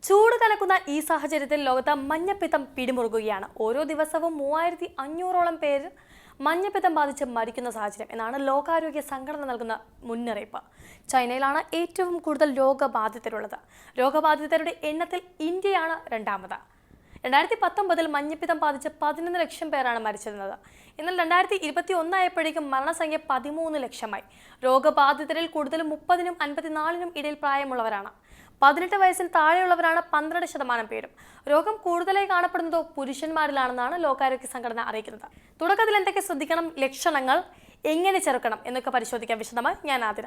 ചൂട് കലക്കുന്ന ഈ സാഹചര്യത്തിൽ ലോകത്ത് മഞ്ഞപ്പിത്തം പിടിമുറുകുകയാണ്. ഓരോ ദിവസവും 3500ഓളം പേര് മഞ്ഞപ്പിത്തം ബാധിച്ച് മരിക്കുന്ന സാഹചര്യം എന്നാണ് ലോകാരോഗ്യ സംഘടന നൽകുന്ന മുന്നറിയിപ്പ്. ചൈനയിലാണ് ഏറ്റവും കൂടുതൽ രോഗബാധിതരുള്ളത്. രോഗബാധിതരുടെ എണ്ണത്തിൽ ഇന്ത്യയാണ് രണ്ടാമത്. 2019 മഞ്ഞപ്പിത്തം ബാധിച്ച് 11 ലക്ഷം പേരാണ് മരിച്ചിരുന്നത്. എന്നാൽ 2021 ആയപ്പോഴേക്കും മരണസംഖ്യ 13 ലക്ഷമായി. രോഗബാധിതരിൽ കൂടുതലും 30നും 54നും ഇടയിൽ പ്രായമുള്ളവരാണ്. 18 വയസ്സിന് താഴെയുള്ളവരാണ് 12% പേരും. രോഗം കൂടുതലായി കാണപ്പെടുന്നതോ പുരുഷന്മാരിലാണെന്നാണ് ലോകാരോഗ്യ സംഘടന അറിയിക്കുന്നത്. തുടക്കത്തിൽ എന്തൊക്കെ ശ്രദ്ധിക്കണം, ലക്ഷണങ്ങൾ എങ്ങനെ ചെറുക്കണം എന്നൊക്കെ പരിശോധിക്കാൻ വിശദമായി ഞാൻ ആതിര.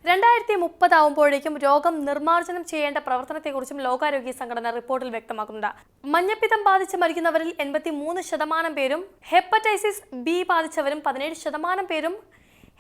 2030 ആവുമ്പോഴേക്കും രോഗം നിർമ്മാർജ്ജനം ചെയ്യേണ്ട പ്രവർത്തനത്തെക്കുറിച്ചും ലോകാരോഗ്യ സംഘടന റിപ്പോർട്ടിൽ വ്യക്തമാക്കുന്നുണ്ട്. മഞ്ഞപ്പിത്തം ബാധിച്ച് മരിക്കുന്നവരിൽ 83% പേരും ഹെപ്പറ്റൈറ്റിസ് ബി ബാധിച്ചവരും 17% പേരും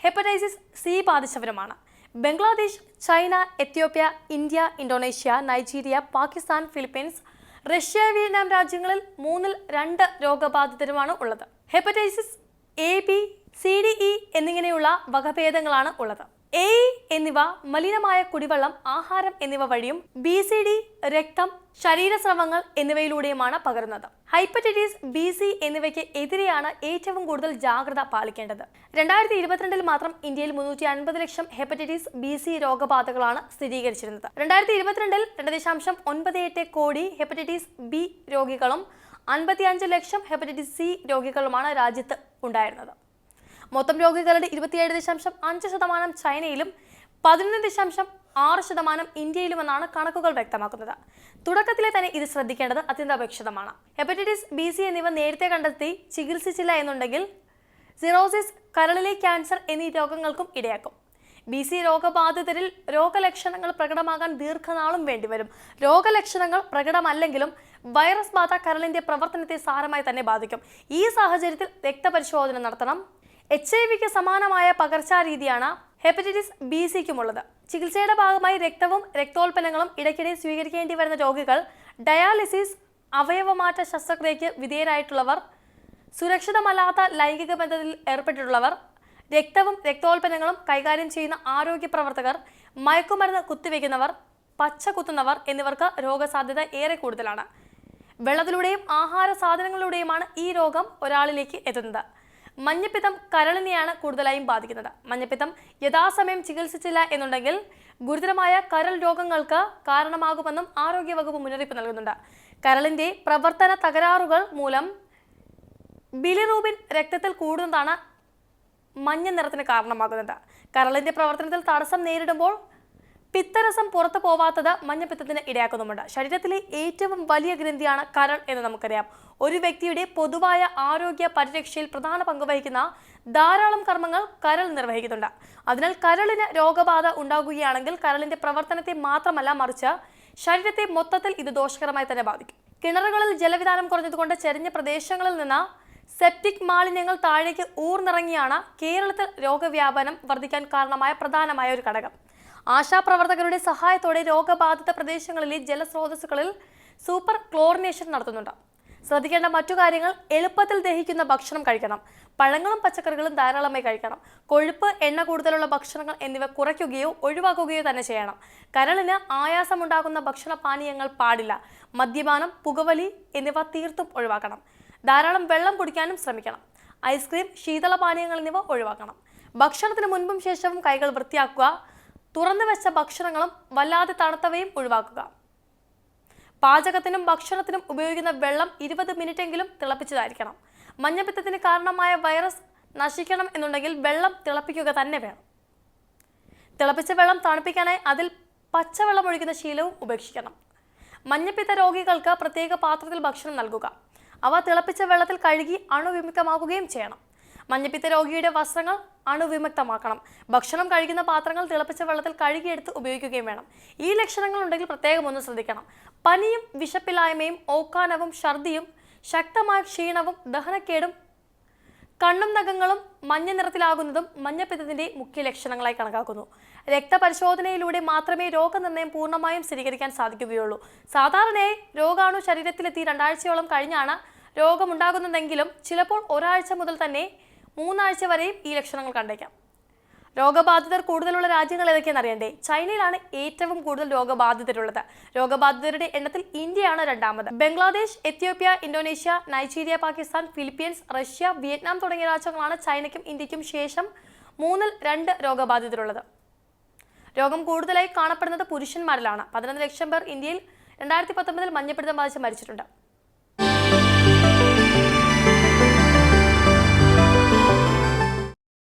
ഹെപ്പറ്റൈറ്റിസ് സി ബാധിച്ചവരുമാണ്. Bangladesh, China, Ethiopia, India, Indonesia, Nigeria, Pakistan, Philippines, Russia, Vietnam രാജ്യങ്ങളിൽ 3-ൽ 2 രോഗബാധിതരുമാണ് ഉള്ളത്. Hepatitis A, B, C, D, E എന്നിങ്ങനെയുള്ള വകഭേദങ്ങളാണ് ഉള്ളത്. എ എന്നിവ മലിനമായ കുടിവെള്ളം, ആഹാരം എന്നിവ വഴിയും ബി, സി, ഡി രക്തം, ശരീരസ്രവങ്ങൾ എന്നിവയിലൂടെയുമാണ് പകരുന്നത്. ഹെപ്പറ്റൈറ്റിസ് ബി, സി എന്നിവയ്ക്ക് എതിരെയാണ് ഏറ്റവും കൂടുതൽ ജാഗ്രത പാലിക്കേണ്ടത്. 2022 മാത്രം ഇന്ത്യയിൽ 350 ലക്ഷം ഹെപ്പറ്റൈറ്റിസ് ബി, സി രോഗബാധകളാണ് സ്ഥിരീകരിച്ചിരുന്നത്. 2022 2.98 കോടി ഹെപ്പറ്റൈറ്റിസ് ബി രോഗികളും 55 ലക്ഷം ഹെപ്പറ്റൈറ്റിസ് സി രോഗികളുമാണ് രാജ്യത്ത് ഉണ്ടായിരുന്നത്. മൊത്തം രോഗികളുടെ 27.5% ചൈനയിലും 11.6% ഇന്ത്യയിലുമെന്നാണ് കണക്കുകൾ വ്യക്തമാക്കുന്നത്. തുടക്കത്തിലെ തന്നെ ഇത് ശ്രദ്ധിക്കേണ്ടത് അത്യന്താപേക്ഷിതമാണ്. ഹെപ്പറ്റൈറ്റിസ് ബി, സി എന്നിവ നേരത്തെ കണ്ടെത്തി ചികിത്സിച്ചില്ല എന്നുണ്ടെങ്കിൽ സിറോസിസ്, കരളിലെ ക്യാൻസർ എന്നീ രോഗങ്ങൾക്കും ഇടയാക്കും. ബി, സി രോഗബാധിതരിൽ രോഗലക്ഷണങ്ങൾ പ്രകടമാകാൻ ദീർഘനാളും വേണ്ടിവരും. രോഗലക്ഷണങ്ങൾ പ്രകടമല്ലെങ്കിലും വൈറസ് ബാധ കരളിന്റെ പ്രവർത്തനത്തെ സാരമായി തന്നെ ബാധിക്കും. ഈ സാഹചര്യത്തിൽ രക്തപരിശോധന നടത്തണം. HIV-ക്ക് സമാനമായ പകർച്ചാരീതിയാണ് ഹെപ്പറ്റൈറ്റിസ് ബി, സിക്കുമുള്ളത്. ചികിത്സയുടെ ഭാഗമായി രക്തവും രക്തോൽപ്പന്നങ്ങളും ഇടയ്ക്കിടെ സ്വീകരിക്കേണ്ടി വരുന്ന രോഗികൾ, ഡയാലിസിസ്, അവയവമാറ്റ ശസ്ത്രക്രിയയ്ക്ക് വിധേയരായിട്ടുള്ളവർ, സുരക്ഷിതമല്ലാത്ത ലൈംഗിക ബന്ധത്തിൽ ഏർപ്പെട്ടിട്ടുള്ളവർ, രക്തവും രക്തോൽപ്പന്നങ്ങളും കൈകാര്യം ചെയ്യുന്ന ആരോഗ്യ പ്രവർത്തകർ, മയക്കുമരുന്ന് കുത്തിവെക്കുന്നവർ, പച്ച കുത്തുന്നവർ എന്നിവർക്ക് രോഗസാധ്യത ഏറെ കൂടുതലാണ്. വെള്ളത്തിലൂടെയും ആഹാര സാധനങ്ങളിലൂടെയുമാണ് ഈ രോഗം ഒരാളിലേക്ക് എത്തുന്നത്. മഞ്ഞപ്പിത്തം കരളിനെയാണ് കൂടുതലായും ബാധിക്കുന്നത്. മഞ്ഞപ്പിത്തം യഥാസമയം ചികിത്സിച്ചില്ല എന്നുണ്ടെങ്കിൽ ഗുരുതരമായ കരൾ രോഗങ്ങൾക്ക് കാരണമാകുമെന്നും ആരോഗ്യവകുപ്പ് മുന്നറിയിപ്പ് നൽകുന്നുണ്ട്. കരളിന്റെ പ്രവർത്തന തകരാറുകൾ മൂലം ബിലിറൂബിൻ രക്തത്തിൽ കൂടുന്നതാണ് മഞ്ഞ നിറത്തിന് കാരണമാകുന്നത്. കരളിന്റെ പ്രവർത്തനത്തിൽ തടസ്സം നേരിടുമ്പോൾ പിത്തരസം പുറത്തു പോവാത്തത് മഞ്ഞപ്പിത്തത്തിന് ഇടയാക്കുന്നുമുണ്ട്. ശരീരത്തിലെ ഏറ്റവും വലിയ ഗ്രന്ഥിയാണ് കരൾ എന്ന് നമുക്കറിയാം. ഒരു വ്യക്തിയുടെ പൊതുവായ ആരോഗ്യ പരിരക്ഷയിൽ പ്രധാന പങ്കുവഹിക്കുന്ന ധാരാളം കർമ്മങ്ങൾ കരൾ നിർവഹിക്കുന്നുണ്ട്. അതിനാൽ കരളിന് രോഗബാധ ഉണ്ടാകുകയാണെങ്കിൽ കരളിന്റെ പ്രവർത്തനത്തെ മാത്രമല്ല, മറിച്ച് ശരീരത്തെ മൊത്തത്തിൽ ഇത് ദോഷകരമായി തന്നെ ബാധിക്കും. കിണറുകളിൽ ജലവിധാനം കുറഞ്ഞതുകൊണ്ട് ചെരിഞ്ഞ പ്രദേശങ്ങളിൽ നിന്ന് സെപ്റ്റിക് മാലിന്യങ്ങൾ താഴേക്ക് ഊർന്നിറങ്ങിയാണ് കേരളത്തിൽ രോഗവ്യാപനം വർദ്ധിക്കാൻ കാരണമായ പ്രധാനമായ ഒരു ഘടകം. ആശാപ്രവർത്തകരുടെ സഹായത്തോടെ രോഗബാധിത പ്രദേശങ്ങളിലെ ജലസ്രോതസ്സുകളിൽ സൂപ്പർ ക്ലോറിനേഷൻ നടത്തുന്നുണ്ട്. ശ്രദ്ധിക്കേണ്ട മറ്റു കാര്യങ്ങൾ: എളുപ്പത്തിൽ ദഹിക്കുന്ന ഭക്ഷണം കഴിക്കണം. പഴങ്ങളും പച്ചക്കറികളും ധാരാളമായി കഴിക്കണം. കൊഴുപ്പ്, എണ്ണ കൂടുതലുള്ള ഭക്ഷണങ്ങൾ എന്നിവ കുറയ്ക്കുകയോ ഒഴിവാക്കുകയോ തന്നെ ചെയ്യണം. കരളിന് ആയാസമുണ്ടാകുന്ന ഭക്ഷണ പാനീയങ്ങൾ പാടില്ല. മദ്യപാനം, പുകവലി എന്നിവ തീർത്തും ഒഴിവാക്കണം. ധാരാളം വെള്ളം കുടിക്കാനും ശ്രമിക്കണം. ഐസ്ക്രീം, ശീതളപാനീയങ്ങൾ എന്നിവ ഒഴിവാക്കണം. ഭക്ഷണത്തിന് മുൻപും ശേഷവും കൈകൾ വൃത്തിയാക്കുക. തുറന്നു വെച്ച ഭക്ഷണങ്ങളും വല്ലാതെ തണുത്തവയും ഒഴിവാക്കുക. പാചകത്തിനും ഭക്ഷണത്തിനും ഉപയോഗിക്കുന്ന വെള്ളം 20 മിനിറ്റെങ്കിലും തിളപ്പിച്ചതായിരിക്കണം. മഞ്ഞപ്പിത്തത്തിന് കാരണമായ വൈറസ് നശിക്കണം എന്നുണ്ടെങ്കിൽ വെള്ളം തിളപ്പിക്കുക തന്നെ വേണം. തിളപ്പിച്ച വെള്ളം തണുപ്പിക്കാനായി അതിൽ പച്ചവെള്ളം ഒഴിക്കുന്ന ശീലവും ഉപേക്ഷിക്കണം. മഞ്ഞപ്പിത്ത രോഗികൾക്ക് പ്രത്യേക പാത്രത്തിൽ ഭക്ഷണം നൽകുക. അവ തിളപ്പിച്ച വെള്ളത്തിൽ കഴുകി അണുവിമുക്തമാക്കുകയും ചെയ്യണം. മഞ്ഞപ്പിത്ത രോഗിയുടെ വസ്ത്രങ്ങൾ അണുവിമുക്തമാക്കണം. ഭക്ഷണം കഴിക്കുന്ന പാത്രങ്ങൾ തിളപ്പിച്ച വെള്ളത്തിൽ കഴുകിയെടുത്ത് ഉപയോഗിക്കുകയും വേണം. ഈ ലക്ഷണങ്ങൾ ഉണ്ടെങ്കിൽ പ്രത്യേകം ഒന്ന് ശ്രദ്ധിക്കണം. പനിയും വിശപ്പില്ലായ്മയും ഓക്കാനവും ഛർദിയും ശക്തമായ ക്ഷീണവും ദഹനക്കേടും കണ്ണും നഖങ്ങളും മഞ്ഞ നിറത്തിലാകുന്നതും മഞ്ഞപ്പിത്തത്തിന്റെ മുഖ്യ ലക്ഷണങ്ങളായി കണക്കാക്കുന്നു. രക്തപരിശോധനയിലൂടെ മാത്രമേ രോഗനിർണയം പൂർണ്ണമായും സ്ഥിരീകരിക്കാൻ സാധിക്കുകയുള്ളൂ. സാധാരണയായി രോഗാണു ശരീരത്തിലെത്തി 2 ആഴ്ചയോളം കഴിഞ്ഞാണ് രോഗമുണ്ടാകുന്നതെങ്കിലും ചിലപ്പോൾ ഒരാഴ്ച മുതൽ തന്നെ 3 ആഴ്ച വരെയും ഈ ലക്ഷണങ്ങൾ കണ്ടേക്കാം. രോഗബാധിതർ കൂടുതലുള്ള രാജ്യങ്ങൾ ഏതൊക്കെയെന്ന് അറിയണ്ടേ? ചൈനയിലാണ് ഏറ്റവും കൂടുതൽ രോഗബാധിതരുള്ളത്. രോഗബാധിതരുടെ എണ്ണത്തിൽ ഇന്ത്യയാണ് രണ്ടാമത്. Bangladesh, Ethiopia, Indonesia, Nigeria, Pakistan, Philippines, Russia, Vietnam തുടങ്ങിയ രാജ്യങ്ങളാണ് ചൈനയ്ക്കും ഇന്ത്യക്കും ശേഷം 3-2 രോഗബാധിതരുള്ളത്. രോഗം കൂടുതലായി കാണപ്പെടുന്നത് പുരുഷന്മാരിലാണ്. 11 ലക്ഷം പേർ ഇന്ത്യയിൽ 2019 മഞ്ഞപ്പിടുത്തം ബാധിച്ച് മരിച്ചിട്ടുണ്ട്.